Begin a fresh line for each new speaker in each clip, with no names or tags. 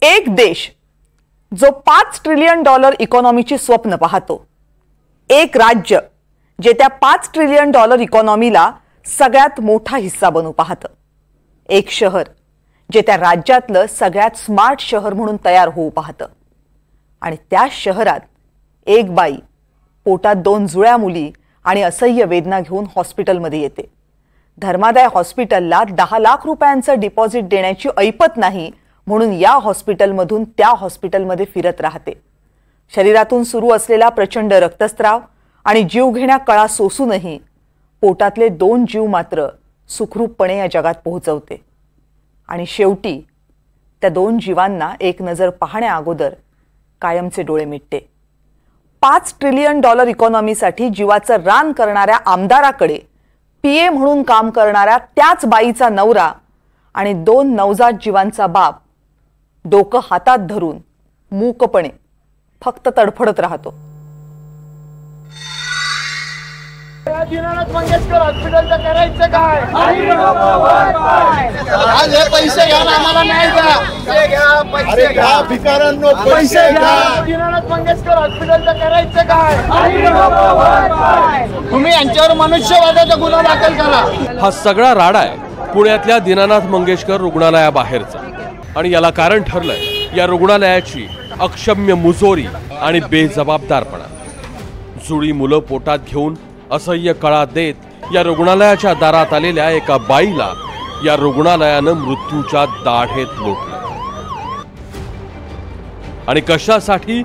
एक देश जो 5 ट्रिलियन डॉलर इकॉनॉमीची स्वप्न पाहतो, एक राज्य जे त्या 5 ट्रिलियन डॉलर इकॉनॉमीला सगळ्यात मोठा हिस्सा बनू पाहतं, एक शहर जे त्या राज्यातलं सगळ्यात स्मार्ट शहर म्हणून तयार होऊ पाहतं, आणि त्या शहरात एक बाई पोटात 2 जुळ्या मुली आणि असह्य वेदना घेऊन हॉस्पिटलमध्ये येते. धर्मादाय हॉस्पिटलला 10 लाख रुपयांचं डिपॉझिट देण्याची ऐपत नाही म्हणून या हॉस्पिटलमधून त्या हॉस्पिटलमध्ये फिरत राहते. शरीरातून सुरू असलेला प्रचंड रक्तस्राव आणि जीवघेण्या कळा सोसूनही पोटातले 2 जीव मात्र सुखरूपपणे या जगात पोहोचवते. आणि शेवटी त्या 2 जीवांना एक नजर पाहण्या अगोदर कायमचे डोळे मिटते. 5 ट्रिलियन डॉलर इकॉनॉमीसाठी जीवाचं रान करणाऱ्या आमदाराकडे पीए म्हणून काम करणाऱ्या त्याच बाईचा नवरा आणि 2 नवजात जीवांचा बाप डोकं हातात धरून मूकपणे फक्त तडफडत राहतो.
दीनानाथ मंगेशकर हॉस्पिटलचं करायचं काय?
आज हे पैसे घ्या ना, आम्हाला नाही द्या.
पैसे घ्या
भिकाऱ्यांनो, पैसे घ्या.
दीनानाथ मंगेशकर हॉस्पिटलचं करायचं काय?
तुम्ही यांच्यावर मनुष्यवधाचा गुन्हा दाखल करा.
हा सगळा राडा आहे पुण्यातल्या दीनानाथ मंगेशकर रुग्णालयाबाहेरचा, आणि याला कारण ठरलंय या रुग्णालयाची अक्षम्य मुजोरी आणि बेजबाबदारपणा. जुळी मुलं पोटात घेऊन असह्य कळा देत या रुग्णालयाच्या दारात आलेल्या एका बाईला या रुग्णालयानं मृत्यूच्या दाढेत लोटलं. आणि कशासाठी?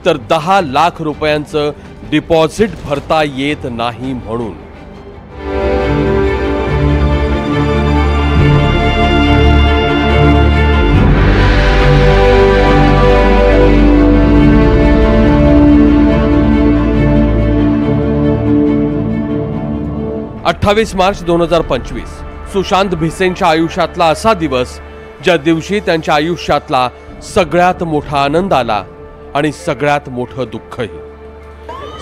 तर 10 लाख रुपयांचं डिपॉझिट भरता येत नाही म्हणून. मार्च 2025 सुशांत भिसेंच्या आयुष्यातला असा दिवस ज्या दिवशी त्यांच्या आयुष्यातला सगळ्यात मोठा आनंद आला आणि सगळ्यात मोठं दुःखही.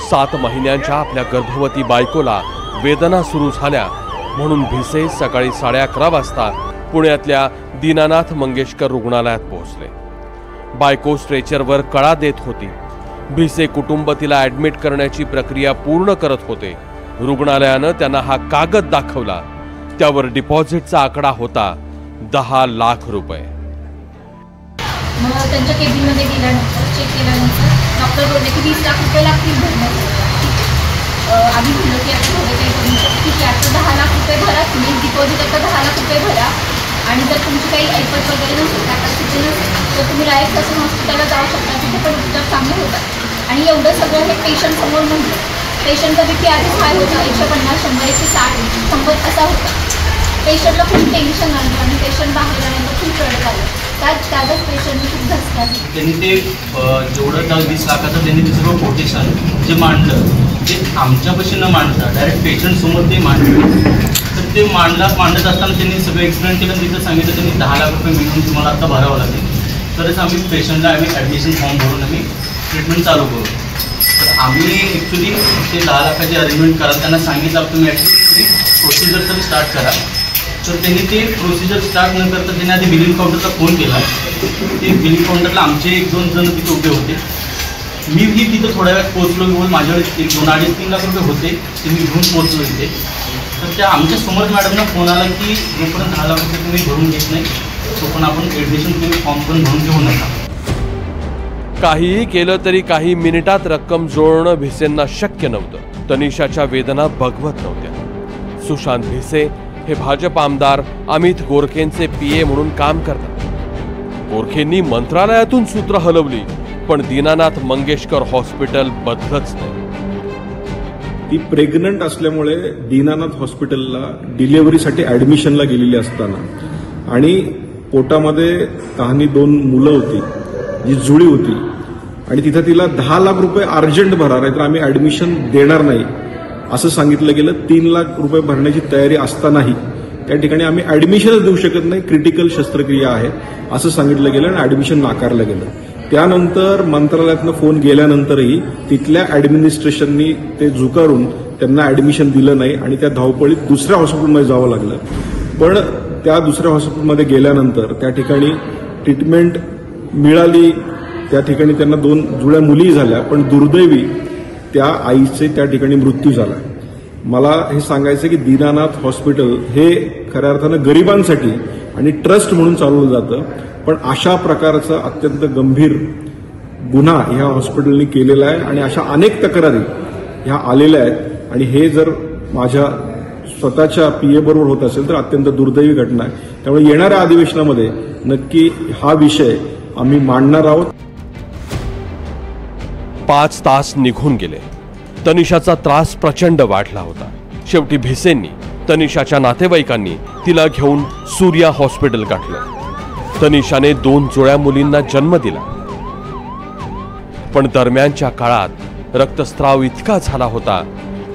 7 महिन्यांच्या आपल्या गर्भवती बायकोला वेदना सुरू झाल्या म्हणून भिसे सकाळी 11:30 वाजता पुण्यातल्या दीनानाथ मंगेशकर रुग्णालयात पोहोचले. बायको स्ट्रेचरवर कळा देत होती. भिसे कुटुंब तिला ऍडमिट करण्याची प्रक्रिया पूर्ण करत होते. रुग्णालयानं त्यांना हा कागद दाखवला. त्यावर डिपॉझिटचा आकडा होता 10 लाख रुपये.
मग त्यांच्या केबिनमध्ये गेल्यानंतर चेक केल्यानंतर डॉक्टर बोलले की 20 लाख रुपये लागतील भरण्यासाठी. आम्ही म्हणलं की आता थोडं काही करून ठीक आहे, आता 10 लाख रुपये भरा तुम्ही, डिपॉझिट आता 10 लाख रुपये भरा, आणि जर तुमची काही ऐपत वगैरे नसेल कॅपॅसिटी नसेल तर तुम्ही डायरेक्ट असं हॉस्पिटलला जाऊ शकता, तिथे पण उपचार चांगले होतात. आणि एवढं सगळं हे पेशंट समोर म्हणलं. पेशंटचा बीपी आधीच हाय होता, 150, 100, 160, 100 असा होता. पेशंटला खूप टेन्शन आलं आणि पेशंट बाहेर आल्यानंतर खूप रडत आलं. त्यातच पेशंटने खूप धसका.
त्यांनी ते जेवढं 20 लाखाचं त्यांनी ते सगळं कोटेशन जे मांडलं ते आमच्यापाशी न मांडता डायरेक्ट पेशंटसमोर ते मांडलं. तर ते मांडत असताना त्यांनी सगळं एक्सप्लेन केलं. तिथं सांगितलं त्यांनी 10 लाख रुपये मिळून तुम्हाला आता भरावं लागेल, तरच आम्ही पेशंटला ॲडमिशन फॉर्म भरून आम्ही ट्रीटमेंट चालू करू. तर आम्ही ॲक्च्युली ते 10 लाखाची अरेंजमेंट करा त्यांना सांगितलं, तुम्ही ॲक्च्युली प्रोसिजर तर स्टार्ट करा. तर त्यांनी ते प्रोसिजर स्टार्ट न करता त्यांनी आधी बिलिंग काउंटरला फोन केला. ते बिलिंग काउंटरला आमचे 1-2 जण तिथे उभे होते. मीही तिथं थोड्या वेळात पोहोचलो. माझ्याकडे 2-2.5-3 लाख रुपये होते ते मी घेऊन पोहोचलो इथे. तर त्या आमच्या समोर मॅडमना फोन आला की जोपर्यंत 10 लाख रुपये तुम्ही भरून घेत नाही तोपर्यंत आपण ॲडमिशन तुम्ही फॉर्म पण भरून घेऊ नका.
काहीही केलं तरी काही मिनिटात रक्कम जोडणं भिसेंना शक्य नव्हतं. तनिषाच्या वेदना बघवत नव्हत्या. सुशांत भिसे हे भाजप आमदार अमित गोरखेंचे पीए म्हणून काम करतात. गोरखेंनी मंत्रालयातून सूत्र हलवली पण दीनानाथ मंगेशकर हॉस्पिटल बदलच नाही.
ती प्रेग्नंट असल्यामुळे दीनानाथ हॉस्पिटलला डिलिव्हरीसाठी ऍडमिशनला गेलेली असताना आणि पोटामध्ये तहानी 2 मुलं होती जी जुळी होती, आणि तिथं तिला 10 लाख रुपये अर्जंट भरा नाही तर आम्ही ऍडमिशन देणार नाही असं सांगितलं गेलं. 3 लाख रुपये भरण्याची तयारी असतानाही त्या ठिकाणी आम्ही ऍडमिशनच देऊ शकत नाही, क्रिटिकल शस्त्रक्रिया आहे असं सांगितलं गेलं आणि ऍडमिशन नाकारलं गेलं. त्यानंतर मंत्रालयातनं फोन गेल्यानंतरही तिथल्या ऍडमिनिस्ट्रेशननी ते झुकारून त्यांना ऍडमिशन दिलं नाही आणि त्या धावपळीत दुसऱ्या हॉस्पिटलमध्ये जावं लागलं. पण त्या दुसऱ्या हॉस्पिटलमध्ये गेल्यानंतर त्या ठिकाणी ट्रीटमेंट मिळाली, त्या ठिकाणी त्यांना 2 जुळ्या मुली झाल्या, पण दुर्दैवी त्या आईचे त्या ठिकाणी मृत्यू झाला. मला हे सांगायचं की दीनानाथ हॉस्पिटल हे खऱ्या अर्थानं गरिबांसाठी आणि ट्रस्ट म्हणून चालवलं जातं, पण अशा प्रकारचा अत्यंत गंभीर गुन्हा ह्या हॉस्पिटलने केलेला आहे आणि अशा अनेक तक्रारी ह्या आलेल्या आहेत आणि हे जर माझ्या स्वतःच्या पीए बरोबर होत असेल तर अत्यंत दुर्दैवी घटना आहे. त्यामुळे येणाऱ्या अधिवेशनामध्ये नक्की हा विषय आम्ही मांडणार आहोत.
5 तास निघून गेले. तनिषाचा त्रास प्रचंड वाढला होता. शेवटी भिसेंनी, तनिषाच्या नातेवाईकांनी तिला घेऊन सूर्या हॉस्पिटल गाठलं. तनिषाने 2 जुळ्या मुलींना जन्म दिला. पण दरम्यानच्या काळात रक्तस्राव इतका झाला होता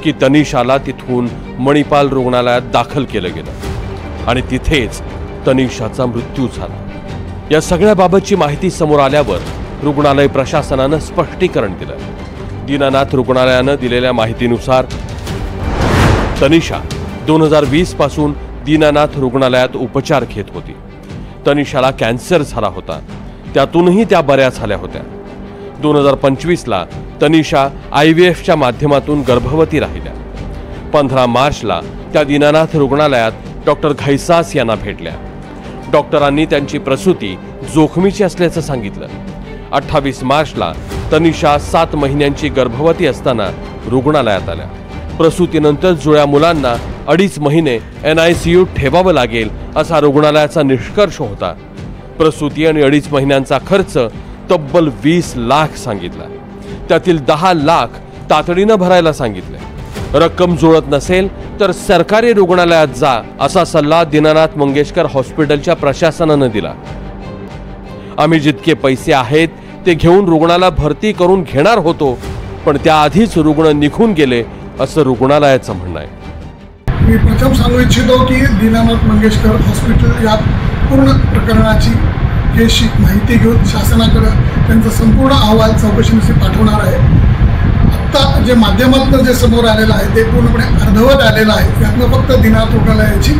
की तनिषाला तिथून मणिपाल रुग्णालयात दाखल केलं गेलं आणि तिथेच तनिषाचा मृत्यू झाला. या सगळ्याबाबतची माहिती समोर आल्यावर रुग्णालय प्रशासनानं स्पष्टीकरण दिलं. दीनानाथ रुग्णालयानं दिलेल्या माहितीनुसार तनिषा 2020 पासून दीनानाथ रुग्णालयात उपचार घेत होती. तनिषाला कॅन्सर झाला होता, त्यातूनही त्या बऱ्या झाल्या होत्या. 2025ला तनिषा IVFच्या माध्यमातून गर्भवती राहिल्या. 15 मार्चला त्या दीनानाथ रुग्णालयात डॉक्टर घैसास यांना भेटल्या. डॉक्टरांनी त्यांची प्रसूती जोखमीची असल्याचं सांगितलं. 28 मार्चला तनिषा 7 महिन्यांची गर्भवती असताना रुग्णालयात आल्या. प्रसूतीनंतर जुळ्या मुलांना 2.5 महिने NICU ठेवावं लागेल असा रुग्णालयाचा निष्कर्ष होता. प्रसूती आणि 2.5 महिन्यांचा खर्च तब्बल 20 लाख सांगितला. त्यातील 10 लाख तातडीनं भरायला सांगितले. रक्कम जुळत नसेल तर सरकारी रुग्णालयात जा असा सल्ला दीनानाथ मंगेशकर हॉस्पिटलच्या प्रशासनानं दिला. आम्ही जितके पैसे आहेत ते घेऊन रुग्णाला भरती करून घेणार होतो, पण त्याआधीच रुग्ण निघून गेले असं रुग्णालयाचं म्हणणं आहे.
मी प्रथम सांगू इच्छितो की दीनानाथ मंगेशकर हॉस्पिटल या पूर्ण प्रकरणाची केसची माहिती घेऊन शासनाकडे त्यांचा संपूर्ण अहवाल चौकशीसाठी पाठवणार आहे. आत्ता जे माध्यमातून जे समोर आलेलं आहे ते पूर्णपणे अर्धवट आलेलं आहे. यातनं फक्त दीनानाथ रुग्णालयाची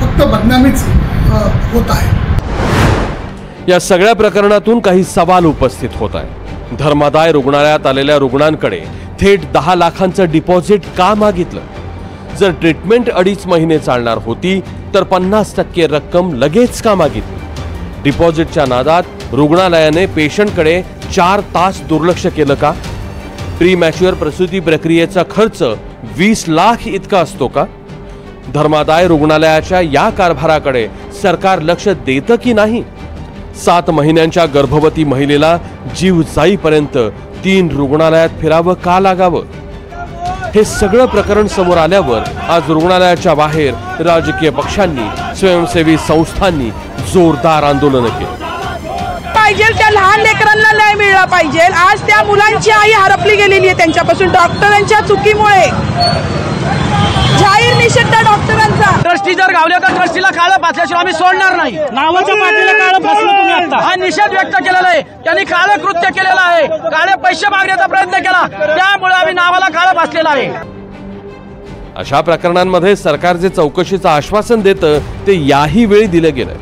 फक्त बदनामीच होत आहे.
या सगळ्या प्रकरणातून काही सवाल उपस्थित होत आहे. धर्मादाय रुग्णालयात आलेल्या रुग्णांकडे थेट 10 लाखांचं डिपॉझिट का मागितलं? जर ट्रीटमेंट 2.5 महिने चालणार होती तर 50% रक्कम लगेच का मागितली? डिपॉझिटच्या नादात रुग्णालयाने पेशंटकडे 4 तास दुर्लक्ष केलं का? प्रीमॅच्युअर प्रसूती प्रक्रियेचा खर्च 20 लाख इतका असतो का? धर्मादाय रुग्णालयाच्या या कारभाराकडे सरकार लक्ष देतं की नाही? 7 महिन्यांच्या गर्भवती महिलेला जीव जाईपर्यंत 3 रुग्णालयात फिरावं का लागावं? हे सगळं प्रकरण समोर आल्यावर आज रुग्णालयाच्या बाहेर राजकीय पक्षांनी, स्वयंसेवी संस्थांनी जोरदार आंदोलन केलं.
पाहिजे त्या लहान लेकरांना न्याय मिळाला पाहिजे. आज त्या मुलांची आई हरपली गेलेली आहे त्यांच्यापासून डॉक्टरांच्या चुकीमुळे. जाहीर निषेध त्या डॉक्टरांचा.
ट्रस्टी जर गावले तर ट्रस्टीला काळं फासल्याशिवाय आम्ही सोडणार नाही. नावाच्या पाठीला काळं फासलं तुम्ही आता. हा निषेध व्यक्त केलेला आहे. त्यांनी काळं कृत्य केलेलं आहे. काळे पैसे मागण्याचा प्रयत्न केला, त्यामुळे आम्ही नावाला काळं फासलेलं आहे.
अशा प्रकरणांमध्ये सरकार जे चौकशीचं आश्वासन देतं ते याही वेळी दिलं गेलं.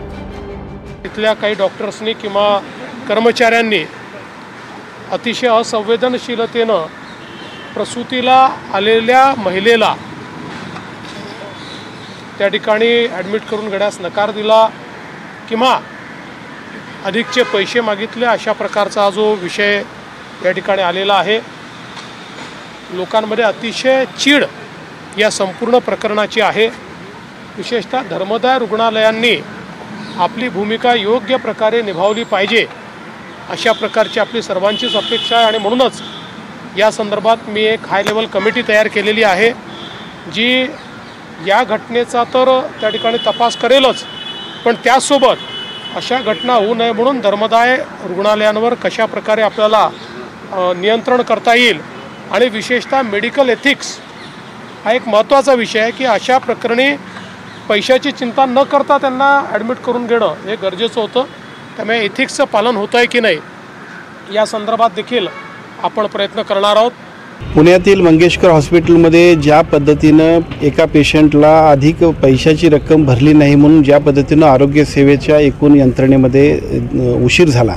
इथल्या काही डॉक्टर्सनी किंवा कर्मचाऱ्यांनी अतिशय असंवेदनशीलतेनं प्रसूतीला आलेल्या महिलेला त्या ठिकाणी ॲडमिट करून घेण्यास नकार दिला किंवा अधिकचे पैसे मागितले. अशा प्रकारचा जो विषय या ठिकाणी आलेला आहे. लोकांमध्ये अतिशय चीड या संपूर्ण प्रकरणाची आहे. विशेषतः धर्मदाय रुग्णालयांनी आपली भूमिका योग्य प्रकारे निभावली पाहिजे अशा प्रकारची आपली सर्वांचीच अपेक्षा आहे. आणि म्हणूनच या संदर्भात मी एक हाय लेवल कमिटी तयार केलेली आहे जी या घटनेचा तर त्या ठिकाणी तपास करेलच, पण त्याचसोबत अशा घटना होऊ नये म्हणून धर्मदाय रुग्णालयांवर कशा प्रकारे आपल्याला नियंत्रण करता येईल आणि विशेषतः मेडिकल एथिक्स हा एक महत्त्वाचा विषय आहे की अशा प्रकरणी पैशाची चिंता न करता त्यांना ॲडमिट करून घेणं हे गरजेचं होतं. त्यामुळे एथिक्सचं पालन होतं आहे की नाही या संदर्भात देखील आपण प्रयत्न करणार आहोत.
पुण्यातील मंगेशकर हॉस्पिटलमध्ये ज्या पद्धतीनं एका पेशंटला अधिक पैशाची रक्कम भरली नाही म्हणून ज्या पद्धतीनं आरोग्य सेवेच्या एकूण यंत्रणेमध्ये उशीर झाला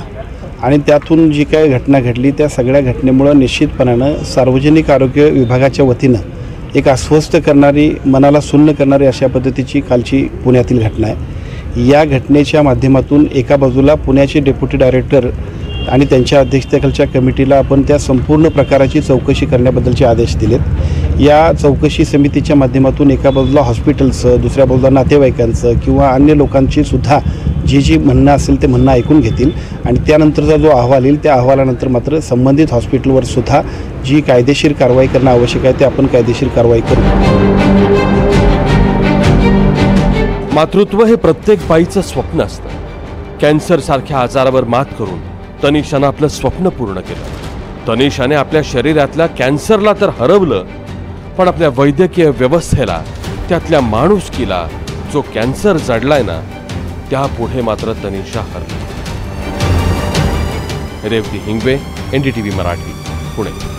आणि त्यातून जी काही घटना घडली त्या सगळ्या घटनेमुळं निश्चितपणानं सार्वजनिक आरोग्य विभागाच्या वतीनं एक अस्वस्थ करणारी, मनाला सुन्न करणारी अशा पद्धतीची कालची पुण्यातील घटना आहे। या घटनेच्या माध्यमातून एका बाजूला पुण्याचे डेप्युटी डायरेक्टर आणि त्यांच्या अध्यक्षतेखालच्या कमिटीला आपण त्या संपूर्ण प्रकाराची चौकशी करण्याबद्दलचे आदेश दिलेत। या चौकशी समितीच्या माध्यमातून एका बाजूला हॉस्पिटलचं, दुसऱ्या बाजूला नातेवाईकांचं किंवा अन्य लोकांची सुद्धा जी म्हणणं असेल ते म्हणणं ऐकून घेतील आणि त्यानंतरचा जो अहवाल येईल त्या अहवालानंतर मात्र संबंधित हॉस्पिटलवर सुद्धा जी कायदेशीर कारवाई करणं आवश्यक आहे ते आपण कायदेशीर कारवाई करू।
मातृत्व हे प्रत्येक बाईचं स्वप्न असतं। कॅन्सर सारख्या आजारावर मात करून तनिषानं आपलं स्वप्न पूर्ण केलं। तनिषाने आपल्या शरीरातल्या कॅन्सरला तर हरवलं, पण आपल्या वैद्यकीय व्यवस्थेला, त्यातल्या माणुसकीला, जो कॅन्सर जडलाय ना, त्यापुढे मात्र तनिषा हरली। रेवती हिंगवे, NDTV मराठी, पुणे।